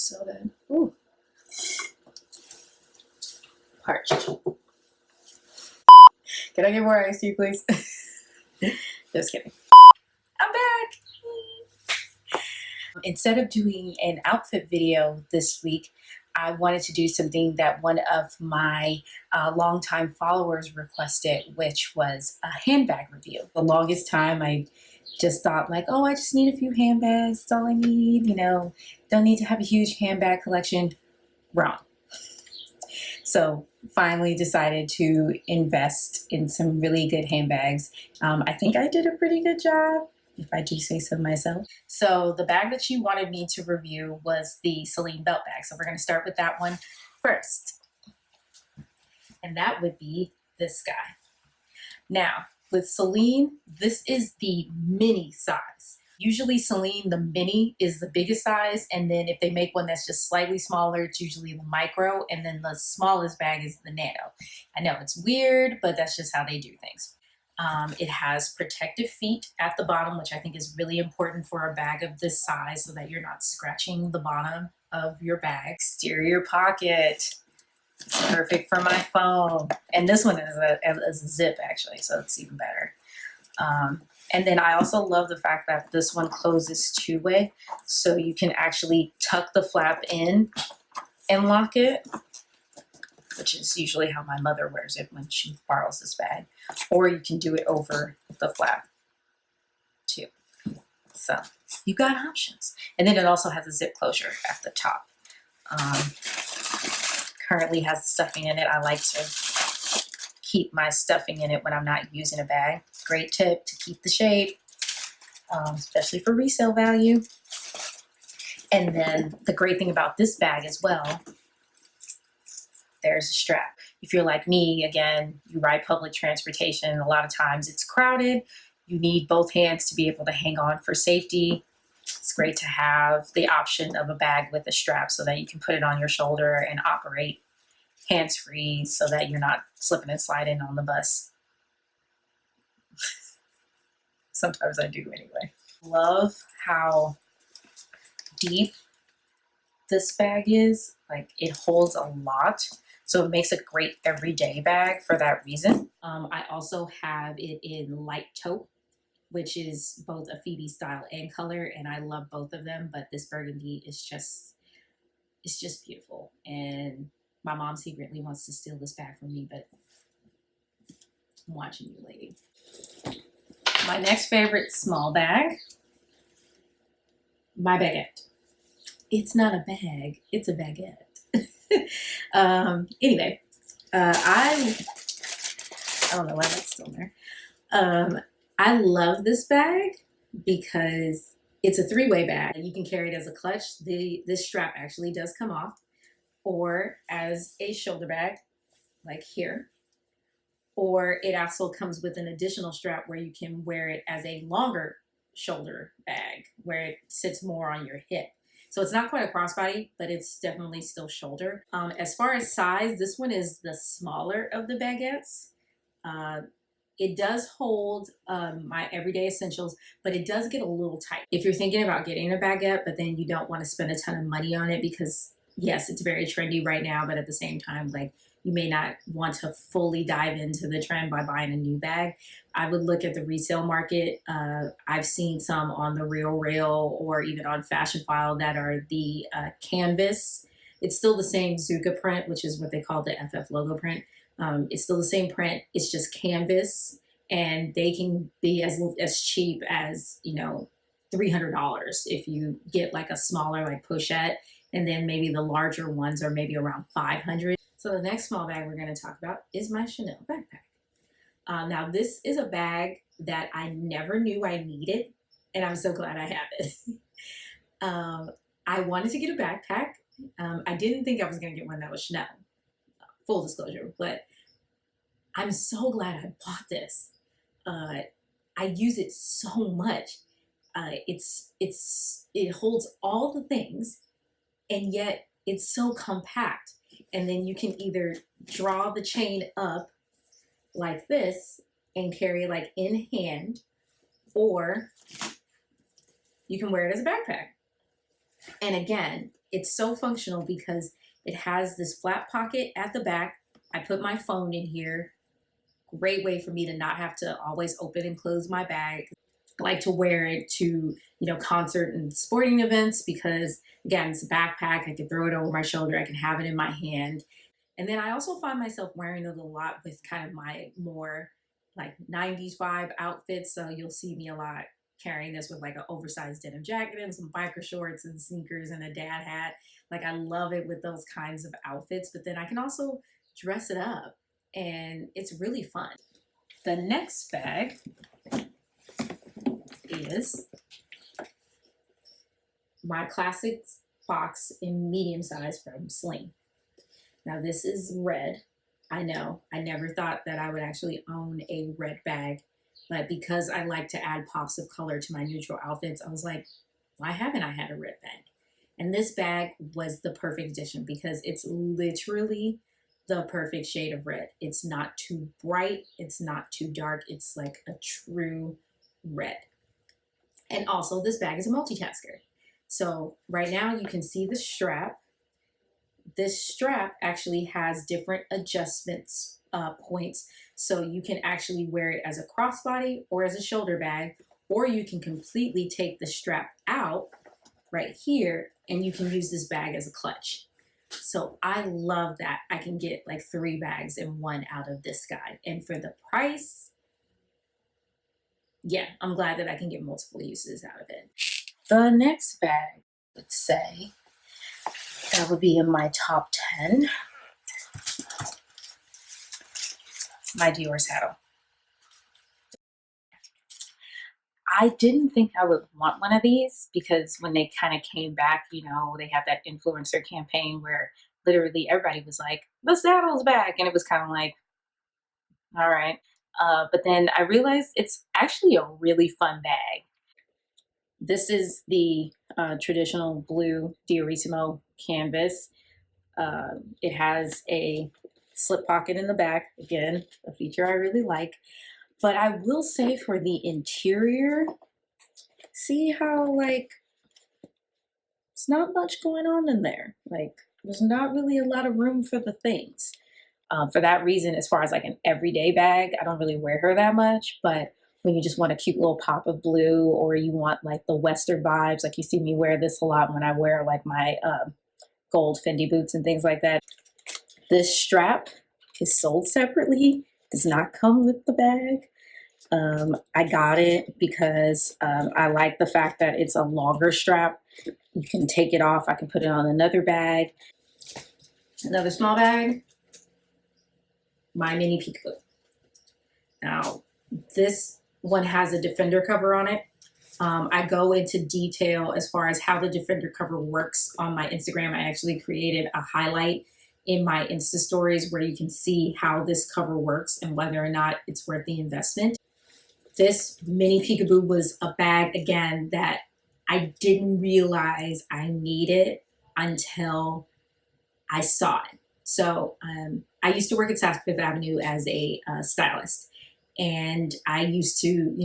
So then, ooh, parched. Can I get more iced tea, please? Just kidding. I'm back. Instead of doing an outfit video this week, I wanted to do something that one of my longtime followers requested, which was a handbag review. The longest time I just thought like, oh, I just need a few handbags. That's all I need, you know, don't need to have a huge handbag collection. Wrong. So finally decided to invest in some really good handbags. I think I did a pretty good job, if I do say so myself. So the bag that she wanted me to review was the Celine belt bag. So we're going to start with that one first. And that would be this guy. Now, with Celine, this is the mini size. Usually Celine, the mini is the biggest size, and then if they make one that's just slightly smaller, it's usually the micro, and then the smallest bag is the nano. I know it's weird, but that's just how they do things. It has protective feet at the bottom, which I think is really important for a bag of this size so that you're not scratching the bottom of your bag. Exterior pocket. It's perfect for my phone. And this one is a zip, actually, so it's even better. And then I also love the fact that this one closes two-way, so you can actually tuck the flap in and lock it, which is usually how my mother wears it when she borrows this bag. Or you can do it over the flap, too. So you got options. And then it also has a zip closure at the top. Currently has the stuffing in it. I like to keep my stuffing in it when I'm not using a bag. Great tip to keep the shape, especially for resale value. And then the great thing about this bag as well, there's a strap. If you're like me, again, you ride public transportation, a lot of times it's crowded. You need both hands to be able to hang on for safety. It's great to have the option of a bag with a strap so that you can put it on your shoulder and operate hands-free so that you're not slipping and sliding on the bus. Sometimes I do anyway. Love how deep this bag is. Like, it holds a lot. So it makes a great everyday bag for that reason. I also have it in light taupe, which is both a Phoebe style and color, and I love both of them, but this burgundy is just, it's just beautiful. And my mom secretly wants to steal this bag from me, but I'm watching you, lady. My next favorite small bag, my baguette. It's not a bag, it's a baguette. Anyway, I don't know why that's still there. I love this bag because it's a three-way bag. You can carry it as a clutch. This strap actually does come off, or as a shoulder bag, like here. Or it also comes with an additional strap where you can wear it as a longer shoulder bag, where it sits more on your hip. So it's not quite a crossbody, but it's definitely still shoulder. As far as size, this one is the smaller of the baguettes. It does hold my everyday essentials, but it does get a little tight. If you're thinking about getting a baguette, but then you don't want to spend a ton of money on it because, yes, it's very trendy right now, but at the same time, like, you may not want to fully dive into the trend by buying a new bag, I would look at the resale market. I've seen some on the Real Rail or even on Fashion File that are the canvas. It's still the same Zuka print, which is what they call the FF logo print. It's still the same print. It's just canvas, and they can be as cheap as, you know, $300 if you get like a smaller like pochette, and then maybe the larger ones are maybe around $500. So the next small bag we're going to talk about is my Chanel backpack. Now this is a bag that I never knew I needed, and I'm so glad I have it. I wanted to get a backpack. I didn't think I was going to get one that was Chanel, full disclosure, but I'm so glad I bought this. I use it so much. It holds all the things, and yet it's so compact. And then you can either draw the chain up like this and carry it like in hand, or you can wear it as a backpack. And again, It's so functional because it has this flat pocket at the back. I put my phone in here. Great way for me to not have to always open and close my bag. I like to wear it to, concert and sporting events because, again, it's a backpack. I can throw it over my shoulder. I can have it in my hand. And then I also find myself wearing it a lot with kind of my more like 90s vibe outfits. So you'll see me a lot carrying this with like an oversized denim jacket and some biker shorts and sneakers and a dad hat. Like I love it with those kinds of outfits, but then I can also dress it up and it's really fun. The next bag is my classic box in medium size from Celine. Now this is red. I know, I never thought that I would actually own a red bag, but because I like to add pops of color to my neutral outfits, I was like, why haven't I had a red bag? And this bag was the perfect addition because it's literally the perfect shade of red. It's not too bright, it's not too dark, it's like a true red. And also this bag is a multitasker. So right now you can see the strap. This strap actually has different adjustments points. So you can actually wear it as a crossbody or as a shoulder bag, or you can completely take the strap out right here and you can use this bag as a clutch. So I love that. I can get like 3 bags in one out of this guy. And for the price, yeah, I'm glad that I can get multiple uses out of it. The next bag, let's say, that would be in my top 10. My Dior Saddle. I didn't think I would want one of these because when they kind of came back, they had that influencer campaign where literally everybody was like, the saddle's back. And it was kind of like, all right. But then I realized it's actually a really fun bag. This is the traditional blue Diorissimo canvas. It has a slip pocket in the back. Again, a feature I really like. But I will say for the interior, see how like it's not much going on in there. Like there's not really a lot of room for the things. For that reason, as far as like an everyday bag, I don't really wear her that much. But when you just want a cute little pop of blue, or you want like the Western vibes, like you see me wear this a lot when I wear like my gold Fendi boots and things like that. This strap is sold separately, does not come with the bag. I got it because I like the fact that it's a longer strap. You can take it off. I can put it on another bag. Another small bag, my mini Peekaboo. Now, this one has a defender cover on it. I go into detail as far as how the defender cover works on my Instagram. I actually created a highlight in my Insta stories where you can see how this cover works and whether or not it's worth the investment. This mini Peekaboo was a bag, again, that I didn't realize I needed until I saw it. So I used to work at South Fifth Avenue as a stylist. And I used to,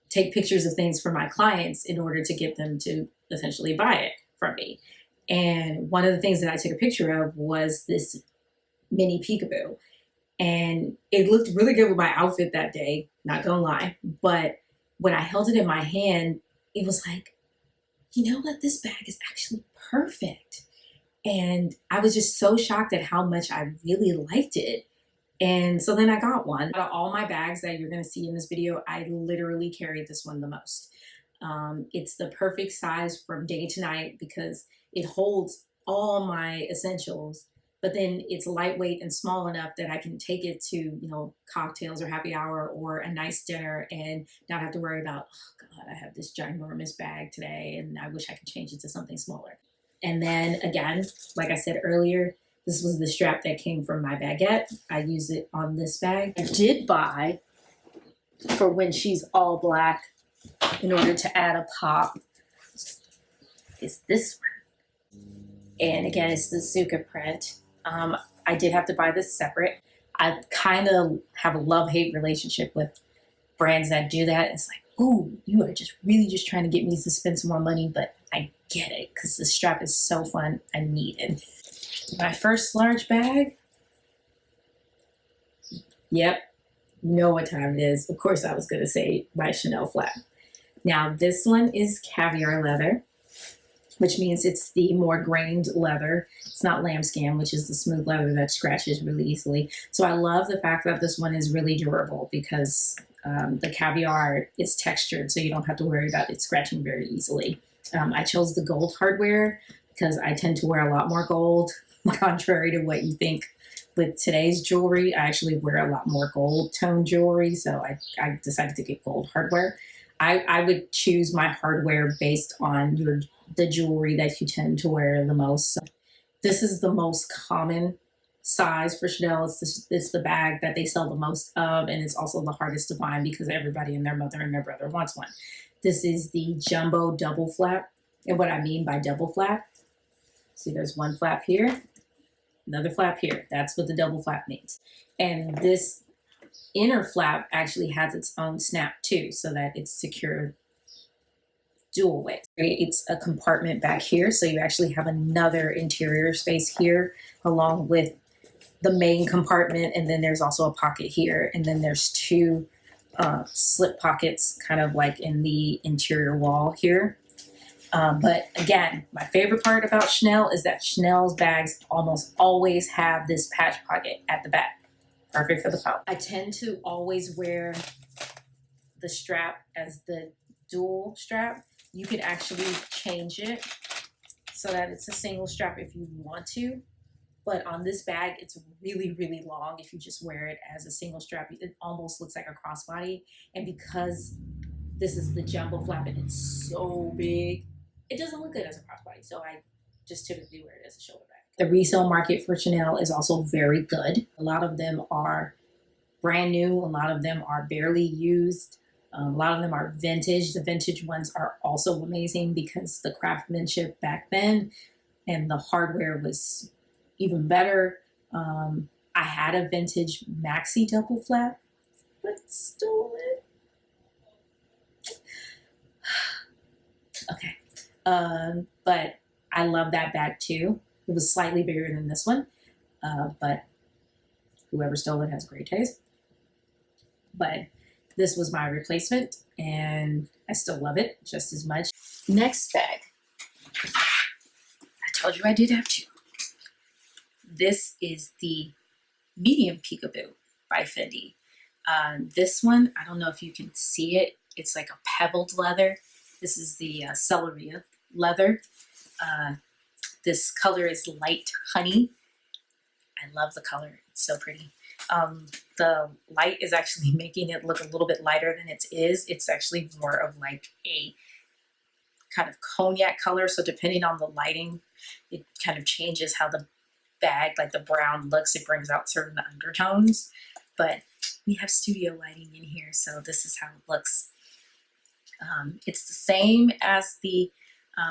take pictures of things for my clients in order to get them to essentially buy it from me. And one of the things that I took a picture of was this mini Peekaboo. And it looked really good with my outfit that day, not gonna lie. But when I held it in my hand, it was like, you know what? This bag is actually perfect. And I was just so shocked at how much I really liked it. And so then I got one. Out of all my bags that you're gonna see in this video, I literally carried this one the most. It's the perfect size from day to night because it holds all my essentials, but then it's lightweight and small enough that I can take it to, cocktails or happy hour or a nice dinner and not have to worry about, oh God, I have this ginormous bag today and I wish I could change it to something smaller. And then again, like I said earlier, this was the strap that came from my baguette. I use it on this bag. I did buy for when she's all black in order to add a pop is this one. And again, it's the Zuka print. I did have to buy this separate. I kind of have a love-hate relationship with brands that do that. It's like, ooh, you are just really just trying to get me to spend some more money, but I get it because the strap is so fun. I need it. My first large bag. Yep, you know what time it is. Of course, I was going to say my Chanel flap. Now, this one is caviar leather, which means it's the more grained leather. It's not lambskin, which is the smooth leather that scratches really easily. So I love the fact that this one is really durable because the caviar is textured, so you don't have to worry about it scratching very easily. I chose the gold hardware because I tend to wear a lot more gold, contrary to what you think with today's jewelry. I actually wear a lot more gold tone jewelry, so I decided to get gold hardware. I would choose my hardware based on the jewelry that you tend to wear the most. So this is the most common size for Chanel. It's the bag that they sell the most of, and it's also the hardest to find because everybody and their mother and their brother wants one. This is the jumbo double flap. And what I mean by double flap, see there's one flap here, another flap here. That's what the double flap means. And this inner flap actually has its own snap too, so that it's secure dual way. It's a compartment back here, so you actually have another interior space here along with the main compartment, and then there's also a pocket here, and then there's two slip pockets kind of like in the interior wall here. But again, my favorite part about Chanel is that Chanel's bags almost always have this patch pocket at the back. Perfect for the phone. I tend to always wear the strap as the dual strap. You can actually change it so that it's a single strap if you want to. But on this bag, it's really, really long. If you just wear it as a single strap, it almost looks like a crossbody. And because this is the jumbo flap and it's so big, it doesn't look good as a crossbody. So I just typically wear it as a shoulder bag. The resale market for Chanel is also very good. A lot of them are brand new. A lot of them are barely used. A lot of them are vintage. The vintage ones are also amazing because the craftsmanship back then and the hardware was even better. I had a vintage maxi double flap, but stole it. Okay. But I love that bag too. It was slightly bigger than this one, but whoever stole it has great taste. But this was my replacement, and I still love it just as much. Next bag. I told you I did have two. This is the medium Peekaboo by Fendi. This one, I don't know if you can see it. It's like a pebbled leather. This is the Celeria leather. This color is light honey. I love the color. It's so pretty. The light is actually making it look a little bit lighter than it is. It's actually more of like a kind of cognac color. So depending on the lighting, it kind of changes how the bag, like the brown looks. It brings out certain undertones. But we have studio lighting in here, so this is how it looks. It's the same as the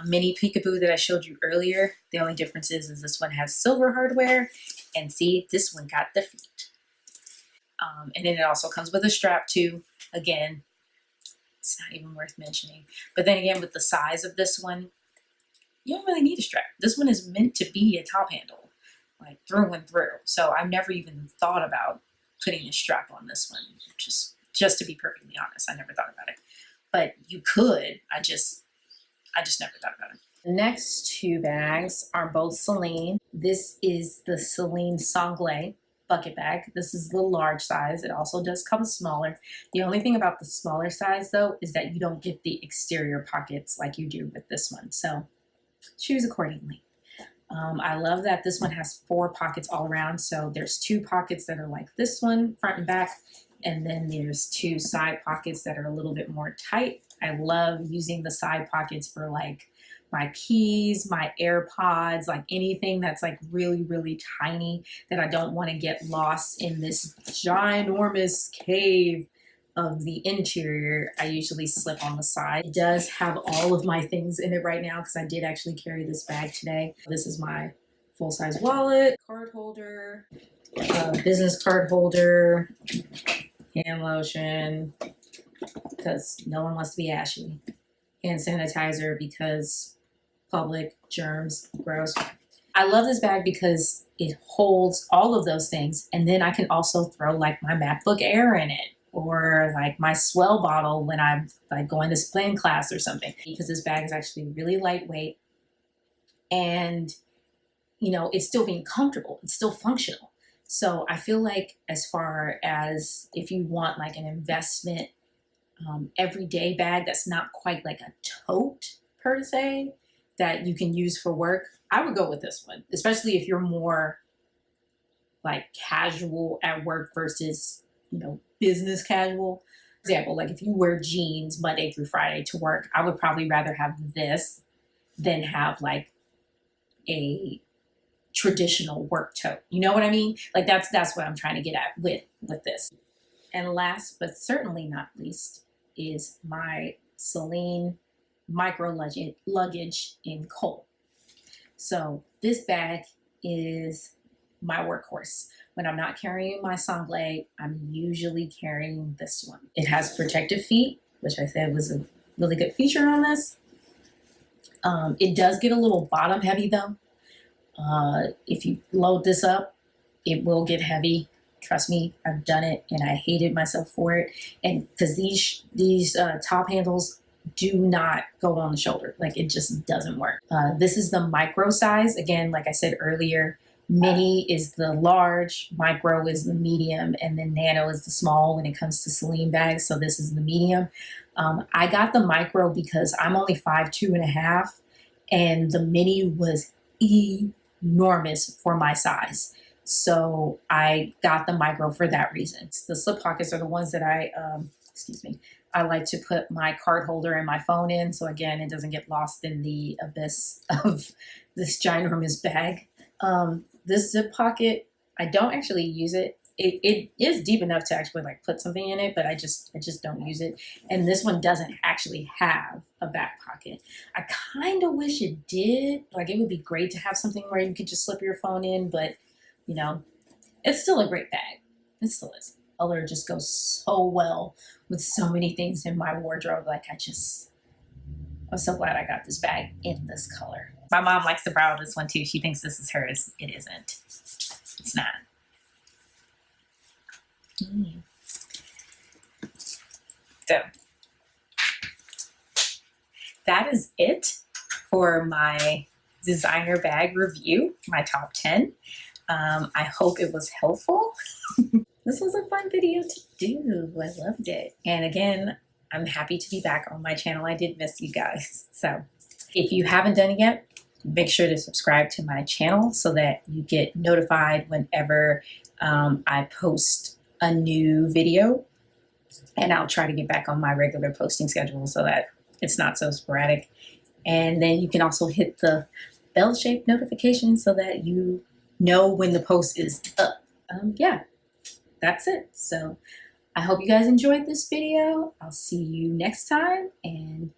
mini Peekaboo that I showed you earlier. The only difference is this one has silver hardware, and see, this one got the feet. And then it also comes with a strap too. Again, it's not even worth mentioning. But then again, with the size of this one, you don't really need a strap. This one is meant to be a top handle, like through and through. So I've never even thought about putting a strap on this one. Just to be perfectly honest, I never thought about it. But you could. I just never thought about it. The next two bags are both Celine. This is the Celine Sanglé bucket bag. This is the large size. It also does come smaller. The only thing about the smaller size though is that you don't get the exterior pockets like you do with this one. So choose accordingly. I love that this one has 4 pockets all around. So there's 2 pockets that are like this one, front and back, and then there's 2 side pockets that are a little bit more tight. I love using the side pockets for like my keys, my AirPods, like anything that's like really, really tiny that I don't want to get lost in this ginormous cave of the interior. I usually slip on the side. It does have all of my things in it right now because I did actually carry this bag today. This is my full-size wallet, card holder, business card holder, hand lotion, because no one wants to be ashy, hand sanitizer because public, germs, gross. I love this bag because it holds all of those things, and then I can also throw like my MacBook Air in it, or like my Swell bottle when I'm like going to spin class or something, because this bag is actually really lightweight, and you know, it's still being comfortable, it's still functional. So I feel like as far as if you want like an investment everyday bag that's not quite like a tote per se, that you can use for work, I would go with this one, especially if you're more like casual at work versus, you know, business casual. For example, like if you wear jeans Monday through Friday to work, I would probably rather have this than have like a traditional work tote. You know what I mean? Like that's what I'm trying to get at with this. And last but certainly not least is my Celine micro luggage in coal. So this bag is my workhorse. When I'm not carrying my sangle, I'm usually carrying this one. It has protective feet, which I said was a really good feature on this. It does get a little bottom heavy though. If you load this up, it will get heavy. Trust me, I've done it and I hated myself for it. And because these top handles do not go on the shoulder, like it just doesn't work. This is the micro size. Again, like I said earlier, mini is the large, micro is the medium, and then nano is the small when it comes to Celine bags. So this is the medium. I got the micro because I'm only 5'2.5", and the mini was enormous for my size. So I got the micro for that reason. The slip pockets are the ones that I like to put my card holder and my phone in. So again, it doesn't get lost in the abyss of this ginormous bag. This zip pocket, I don't actually use it. It is deep enough to actually like put something in it, but I just don't use it. And this one doesn't actually have a back pocket. I kind of wish it did. Like it would be great to have something where you could just slip your phone in, but you know, it's still a great bag. It still is. Color just goes so well with so many things in my wardrobe. Like I'm so glad I got this bag in this color. My mom likes to borrow this one too. She thinks this is hers. It isn't. It's not. So that is it for my designer bag review, my top 10. I hope it was helpful. This was a fun video to do. I loved it. And again, I'm happy to be back on my channel. I did miss you guys. So if you haven't done it yet, make sure to subscribe to my channel so that you get notified whenever I post a new video. And I'll try to get back on my regular posting schedule so that it's not so sporadic. And then you can also hit the bell-shaped notification so that you know when the post is up. Yeah, that's it. So I hope you guys enjoyed this video. I'll see you next time, and